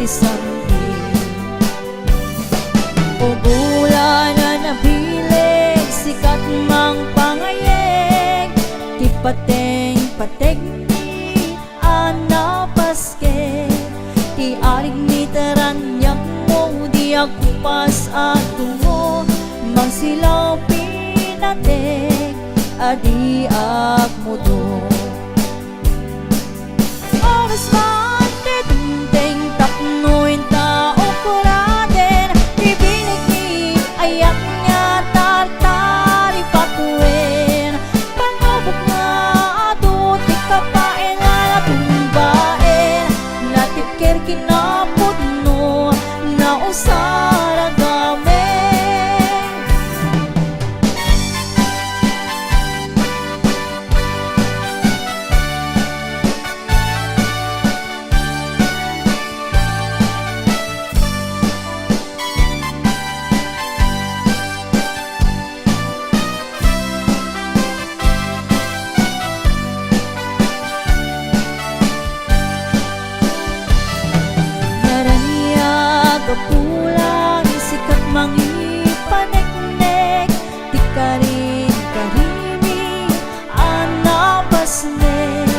ti sambi. O bulan na nabilig, sikat mang pangayeg, ti pateng-pateg ni anapaske, ti arig ni taranyak mo, di agkupas at tungo, mangsilaw pinatek, adi agmudo. Oras man ti dumteng tapnoin tao kuraden, ibinig ni ayak niya tartari patuin, panubok nga ato ti kapain na natumbain, natipker kinapudno na usara gamin. Pulang sikat mangipanek-nek, ti karin-karini anapasnek,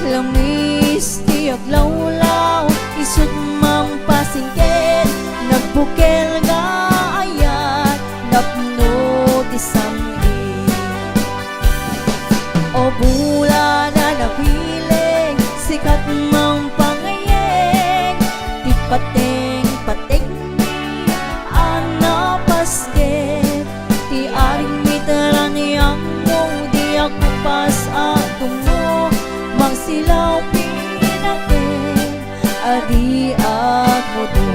lamis ti aglawlaw, isut mang pasingket, nagbukel nga ayat, napno ti sambi. O bulan na napiling, sikat mang pangayeg, ti pateng-pateg ni anapasket, ti aring mitaran niyang mo, di agkupas at tungo, mangsilaw pinakit, adi agmudo.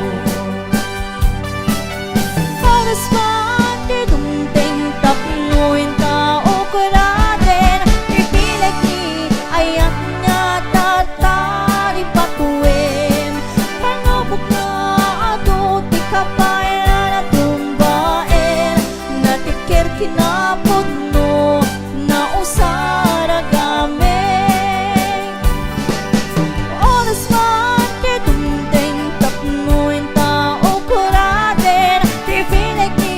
Oras man ti dumteng tapnoin tao kuraden, ipilag ni ayak niya tartari patuin, panubok nga ato ti kapain na natumbain, natikir kinapudno na usara gamin. Oras man ti dumteng tapnoin tao kuraden, ipilag ni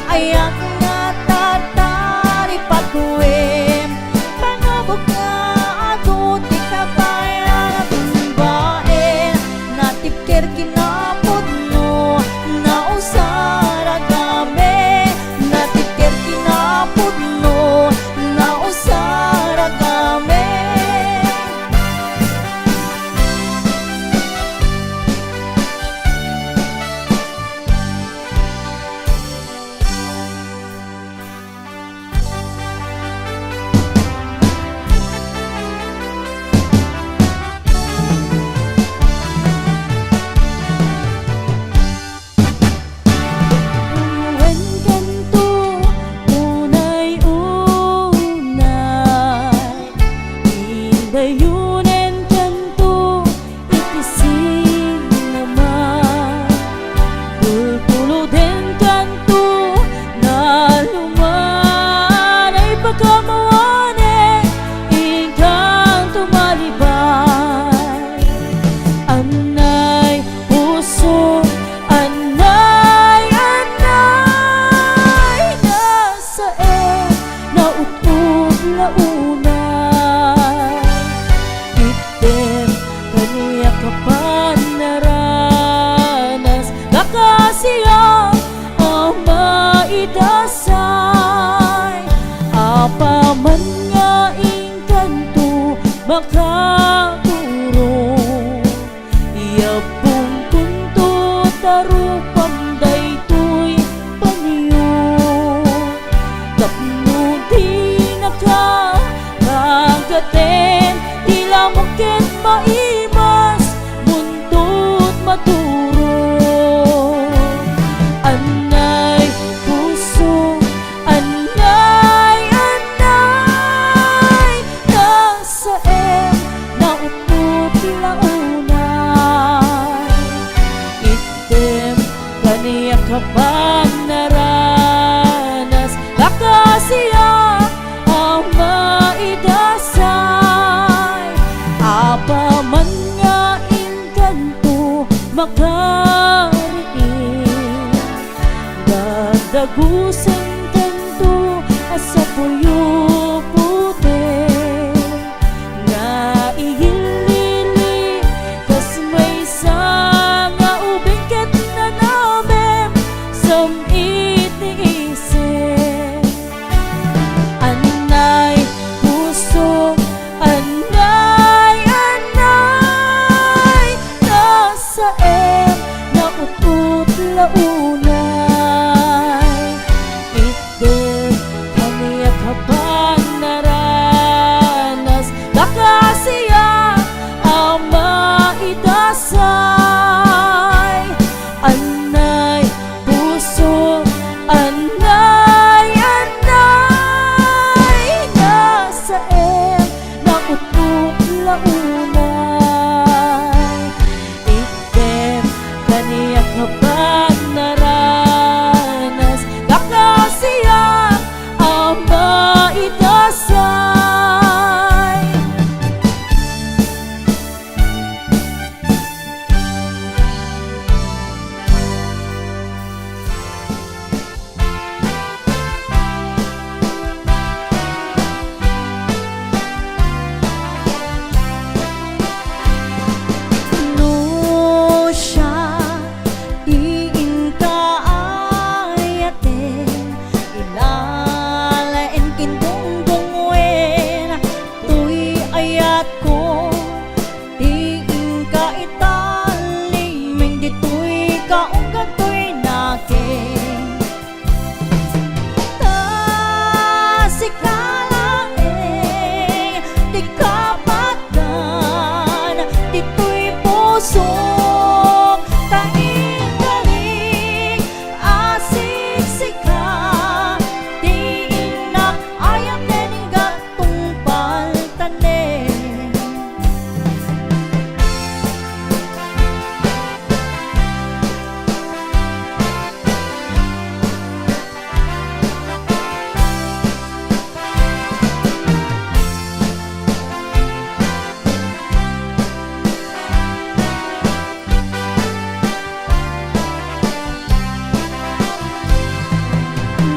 ayak nga tartari patuin, panubok nga ato ti kapain na natumbain, natipker kinapudno na usara gamin, natipker kinapudno na usara gamin. Uwan kanto unay-unay, indayunen kanto itising naman, pulpuluden kanto na luman, ay pagkamawanen ikang tumalibay. Anay puso, anay, anay, nasa nautog launay, item kaniya kapan naranas, kakasiya ang maidasay, apaman nga ingkanto makaturo, iyabong kunto tarupam daytoy paniyo, tapno di nakakagaten, di lamokit maimas, muntot maturo. Anay puso, anay, anay, nasa nautog launay, item kaniya kapan naranas, kakasiya ang maidasay, apaman makariin. Dadagusan kanto asa puyo puti nga ihilili kas may nga ubing ket nanamem som itiisip. Anay puso, anay, anay, nasa na utut launay. Itder kami at habang naranas, baka siya ang maidasay. Anay puso, anay, anay, nasa na utut launay. Itder kaniya habang naranas, baka siya ang maidasay. No siya diin ka ayaten, ilalain kindungdungwen, tuy ayat ko diin ka italiming, ditoy ka ungkat tuy naking tasikalaing, di kapatan ditoy puso taing-taling asiksika, di inak ayat dening gatong paltanen.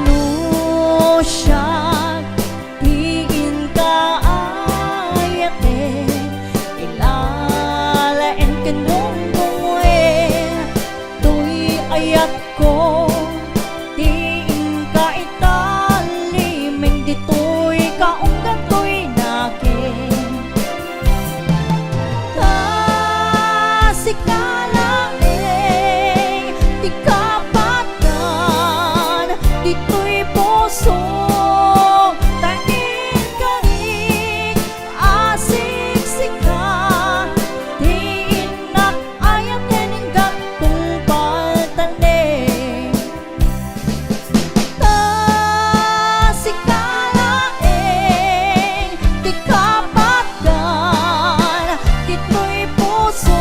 No siya diin ka ayaten, ilalain kindungdungwen, tuy ayat ko diin ka italiming, ditoy ka ungkat tuy naking tasikalaing, di kapatan ditoy puso taing-taling asiksika, di inak ayat dening gatong paltanen. Tasikalaing, di kapatan ditoy puso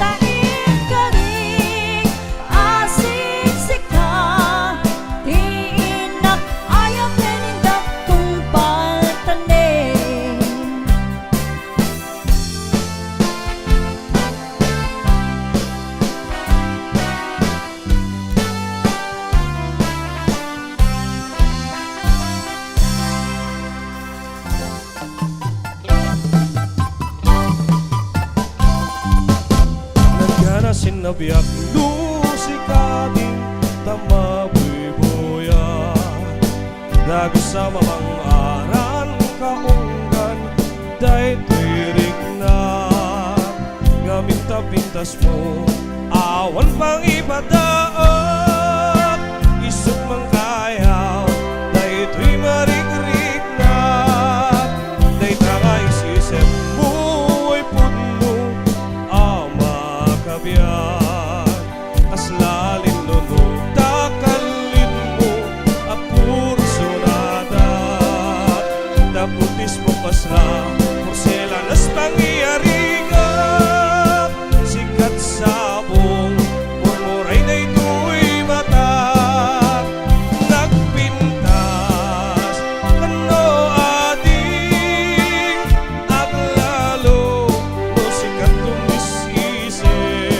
taing-taling asiksika, di inak ayat dening gatong paltanen. Nagana sinabiak lusikating tamabuibuya, nagsama mang aran kaunggan, day tuirik na ngamit tapintas mo awan pang ibadaak, isok mang kayaw day tuy marikrik na, day tangay sisip buhay punmo ama kabiyan, as lalim nunod takalin mo apur sunada, taputis mo pasra porcelanas pangyariga, sikat sabong murmuray na ito'y mata, nagpintas kano ading aglalo no sikat tumisisip.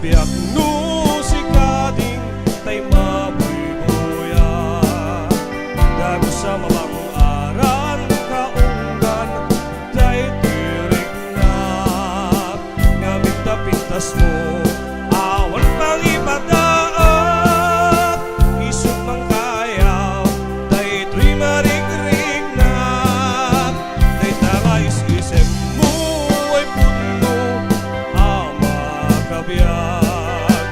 biyak no si kading tay mabuy-buya dago sa mabang aran kaunggan day tirik na ngamit na pintas mo awan pang ipadaat isip mang kayaw day tuy marig-rig na day tangay isip mo ay puno ama kabiyak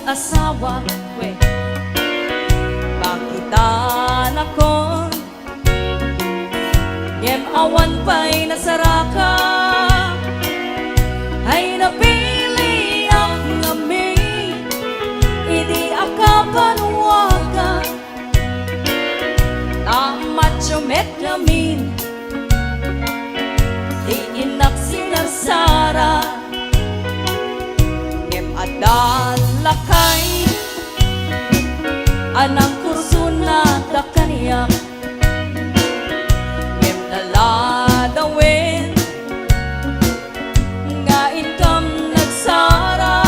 asawa we Bakitan ako Ngem awan pa'y nasaraka Ay napili ang ngami Idi akabanwaga Macho met namin Di inak sinasara Ngem adalakay Anang kurso na da kaniyak Ngem naladawin Nga income nagsara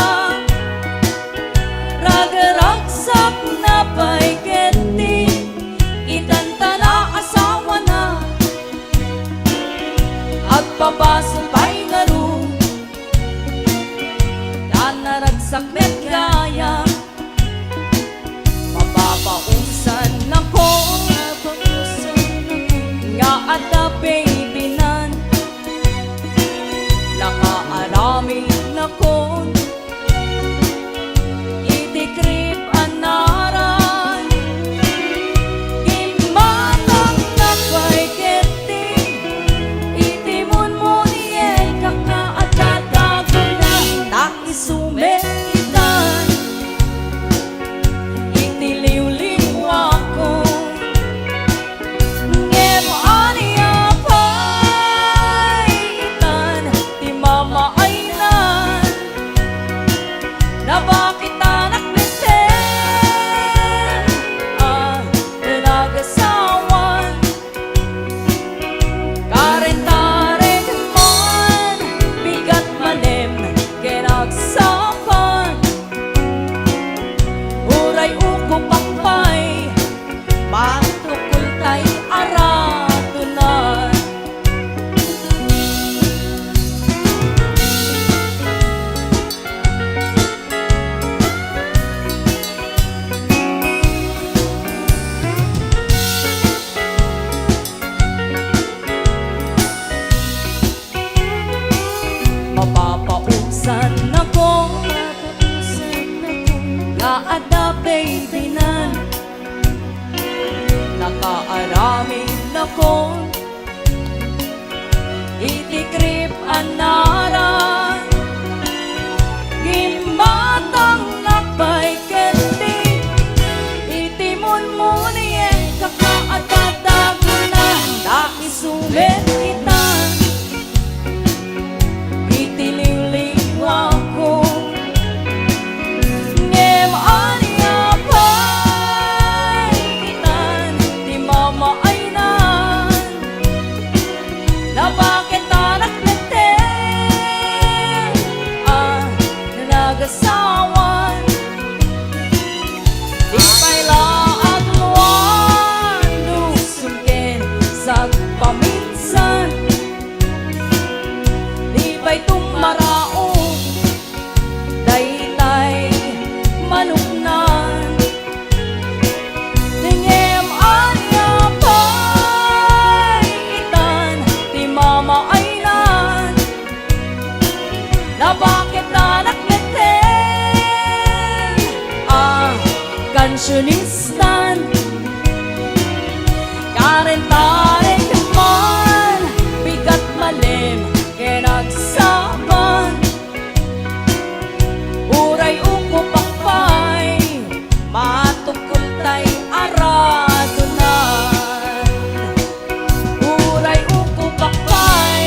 Ragaragsak na pa'y genti Itantala asawa na At pabaso pa'y ngaro Nanaragsak met gaya Mababausan ako Nga ada baby nan Nakaarami na ko Idikrip anaran Gimatang napay keti Itimon mo niye Kakaatatago na Nakisumet itan Itiliw-liw ako Ngem aniya pa'y itan Di mamainan Na bakit anak biten Nagasawan Karentare man Bigat manem Kinagsapan Uray uko pakpay Matukul tay aratunan Mapapausan ako Nga ada baby na Nakaarami na ko Itikrip anaran Gimatang napay kenti Itimon mo niye Kakaatatago na Naisumet itan Itiliw-liw ako Ngem aniya pa'y itan Di mamainan Na bakit anak beten Nagasawan Di pa'y laag luwan Dusungkin sa paminsan Di ba'y tumaraong Daytay manuknan Ngem aniya pa'y itan Di mamainan Na bakit anak beten Kansyunistan Karentare man Bigat malim Kinagsapan Uray uko pakpay Matukul tay aradunan Uray uko pakpay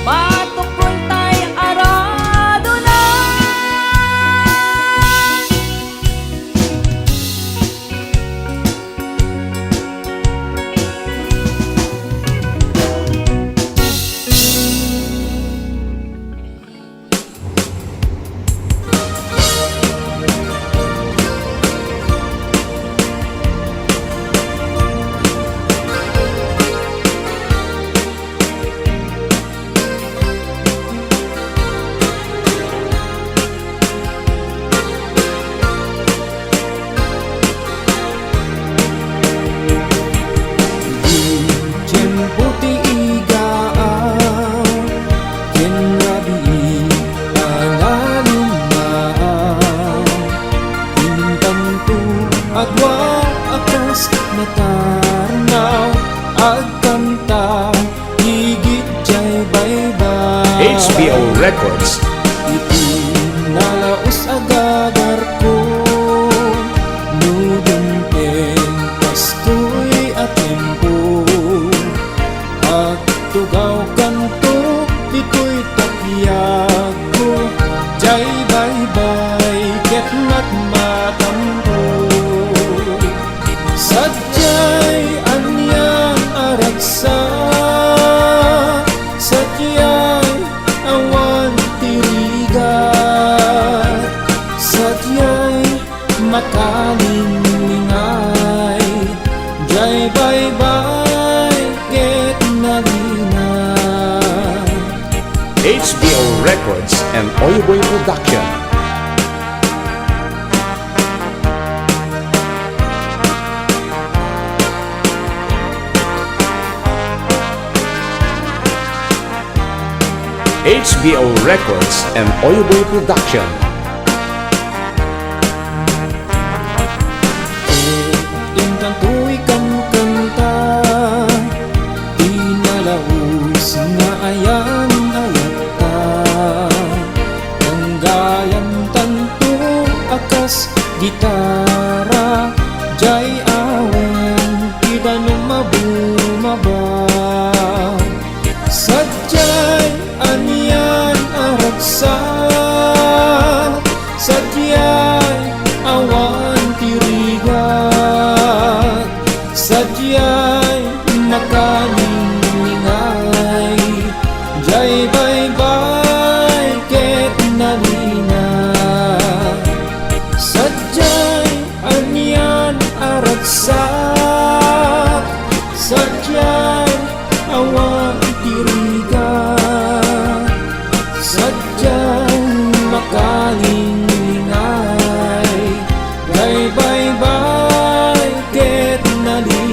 Matukul tay aradunan Records. Itinalaos agagar ko Nudunten kastoy at tempo At tugaw kanto dito'y takyag ko Jay bye-bye ket nat matampo Sadyay anyang aragsa Sadyay awan tirigat Sadyay makalingay Jay bye-bye ket nalinay HBO Records and Oyoboy Production. HBO Records and Oyoboy Production. Intang tuwi kang kanta Di nalaus nga ayan ayata Tanggayan tanto akas gitara Jay awen idanong mabumaba Sadyay anyan aragsa Sadyay awan tirigat Sadyay makalingay Jay bye-bye ket nalinay Sadyay anyan aragsa Sadyay awan tirigat Sadyay makalingay Jay bye-bye ket nalinay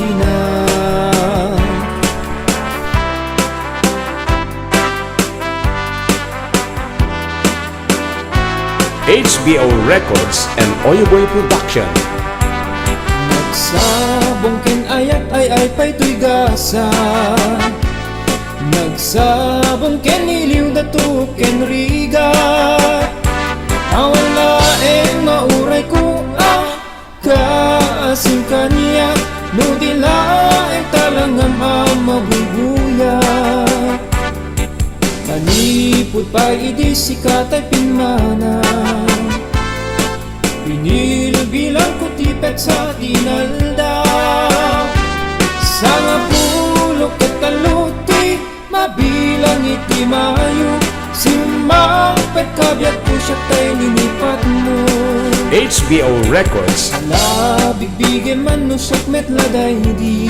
HBO Records and Oyoboy Production. Nagsabong ken ayat ay pa'y tuy gasa Nagsabong ken iliw datu ken riga Awan laeng mauray ko kaasim kaniya No di laeng talangam mabubuya Manipod pa idi si katay pinmana Binilbilang ko tipet sa dinalda Sa nga pulok at kaluti Mabilang iti mayo Simang pagkabyat ko siya tay ninipat mo HBO Records. Ala bigbigay man no siyak metla daydi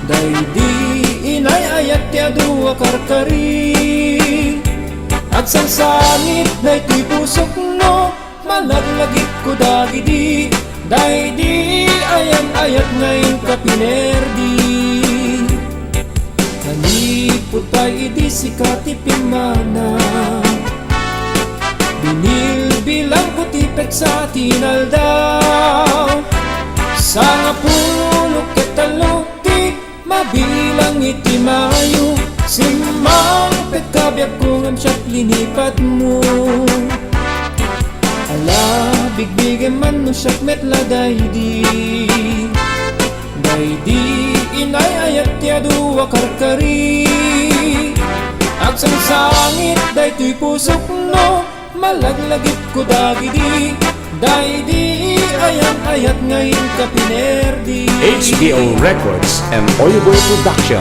Daydi inay ayat ya duwa karkari At sang sangit na ito'y pusok no Malaglagit ko dagidi Daydi ayan ayat ngayon kapinerdi Kanipot pa idi si katipin mana Binilbilang ko tipet sa tinaldaw Sa nga pulok at taluti Mabilang iti mayo Simang pagkabyag ko ngam siya't linipat mo Ala bigbigay man no siya't metla daydi Daydi inay ayat ya duwa karkari Agsang sangit daytoy pusok no Malaglagit ko dagidi Daydi ayan ayat ngayon kapinerdi HBO Records and Oyoboy Production.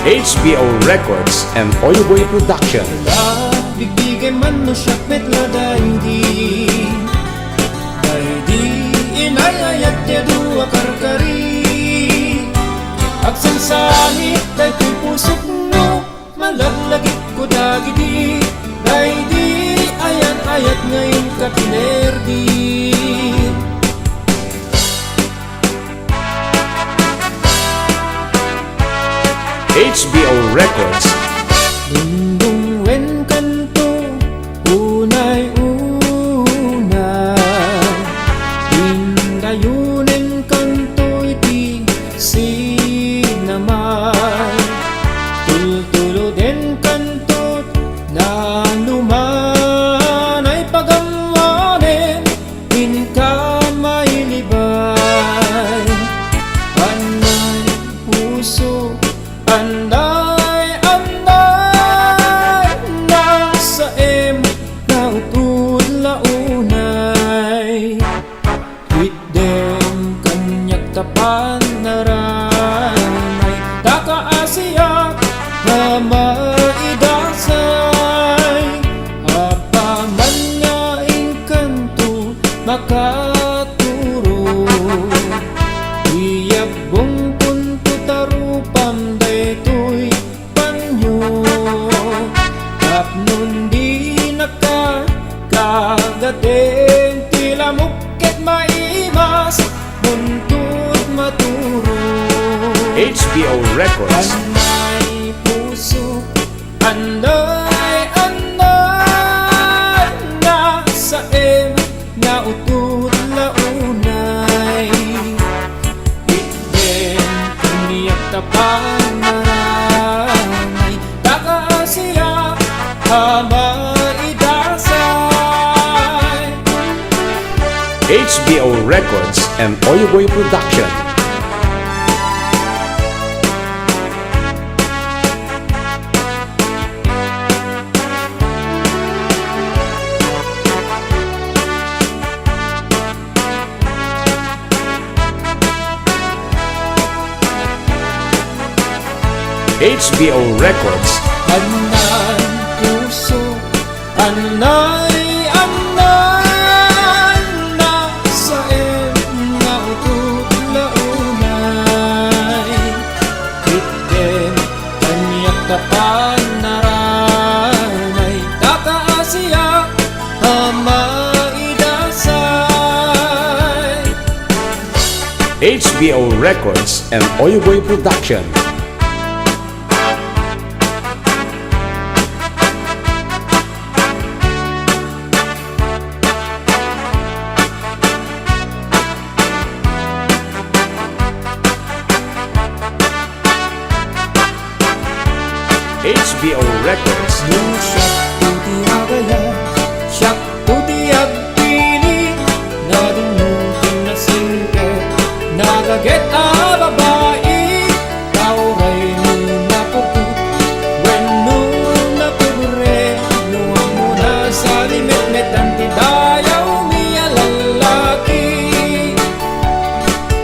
HBO Records and Oyoboy Production. Bigbigay man no siyak metla daydi Daydi inay ayat ya duwa karkari Agsang sangit daytoy pusok no Malaglagit ko dagidi Daydi ayan ayat ngayon kapinerdi HBO Records and Oyoboy Production. HBO Records. Dungdung wen kanto unay una Dingayunin kanto iti sinamay Tultulo den kanto na luman ay pagamanin Inka mailibay Anay puso Anday, anday, nasa na utud launay Hidem kanyak tapan naranay Takaasiyak na maidasay Apaman nga inkanto makaturo Iyabong punto tarupam daytoy panyo Tapnon di nakakagateng tila mukit maimas Buntut maturo HBO Records. Anay puso Anday, anday Nasa na utot launay Hidden umiyak tapan maranay Takaasiya maidasay HBO Records and Oyoboy Production. HBO Records. Anay puso Anay, anay Nasa na utot launay Hidden kanyak tapan naranay Takaasiya maidasay HBO Records and Oyoboy Production. HBO Records. Nung siya tuti agaya Siya tuti agpili Nadumutin na singke Nagaget a babae Kauray nung napuput When nung napubure Nuwang mo na sa limit-met Ang tidayaw miya lalaki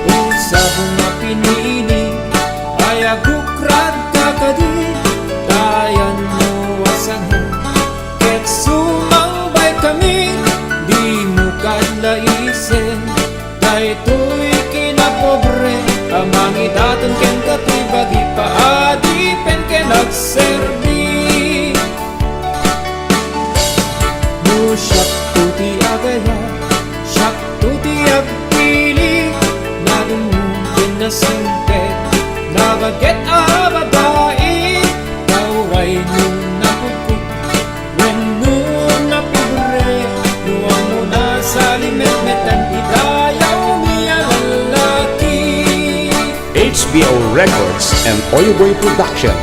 Usapong na pinili Ay agukrad kakadi Tayan mo asahan Ket sumangbay kami Di mo kadlaisen Daytoy kinapobre Amang idaton ken katoy bagi paadipen ken agserbi No siyak tuti agaya Siyak tuti agpili Nadumutin na singpet Nagaget a babae Kauray nung napukot When nung napubre Nuwang mo na sa limet-met Ang idayaw miya lalaki HBO Records and Oyoboy Production.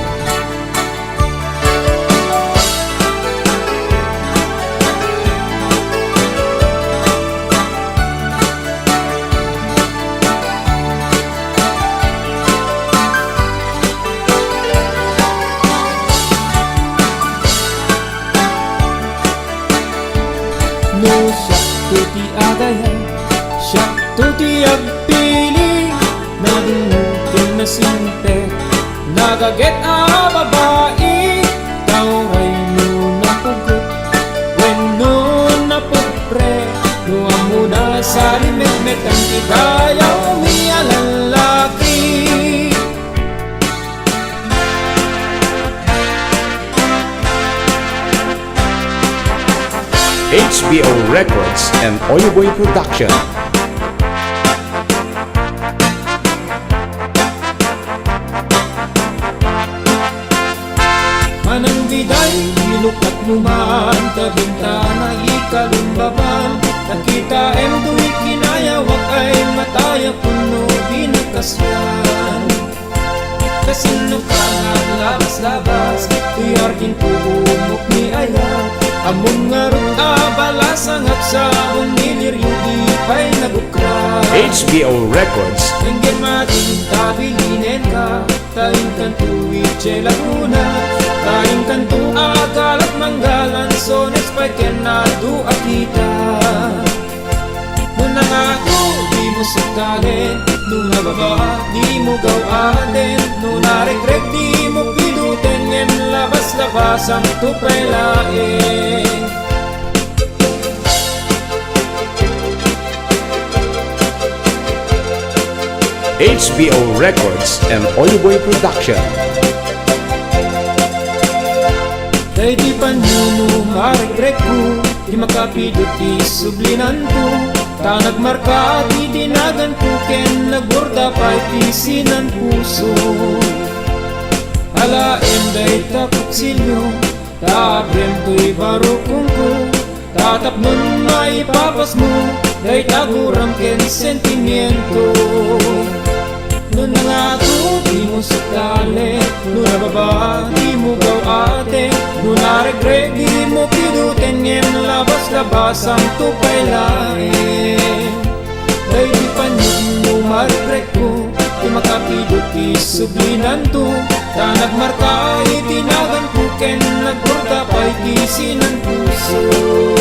No siya tuti agaya Siya tuti agpili Nadumutin na sinte Nagaget a babae Kauray no napugot When no napupre Nuwang mo na sa limit-met Ang idayaw miya lalaki HBO Records and Oyoboy Production. lukat mo man kabintana ikalumbaban nakita em tuwi kinaya wag ay mataya kuno di nakasyan kasino ka nga labas-labas tuyarkin puumok ni ayat among nga rin abalasang at sa unilir yung ipay nagukra HBO Records. Ingin mating tabilinen ka Taing kanto Iche Laguna Taing kanto agalat manggalan So next pa kenado akita Nung ako di mo sukalen Nung nababa di mo gawaten Nung naregreg di mo piduten Ngem labas-labas ang tupay laeng HBO Records and Oyoboy Production. Kay di panuno maregreg ko Di makapidot isublinan ko Ta nagmarka di dinagan ko Ken nagborda pa'y tisinan puso Alaem day takot silyo Tabrem to'y barukong ko Tatap nun maipapas mo Day taguram ken sentimiento Nun nga to di mo sukale Nun nababa di mo gawate Nun naregreg di mo piduten Ngem labas-labas ang tupay laeng Day di panyog mo maregreg ko Di makapidot isublinan to Ta nagmarka itinagan ko Ken nagborda pa'y tisinan puso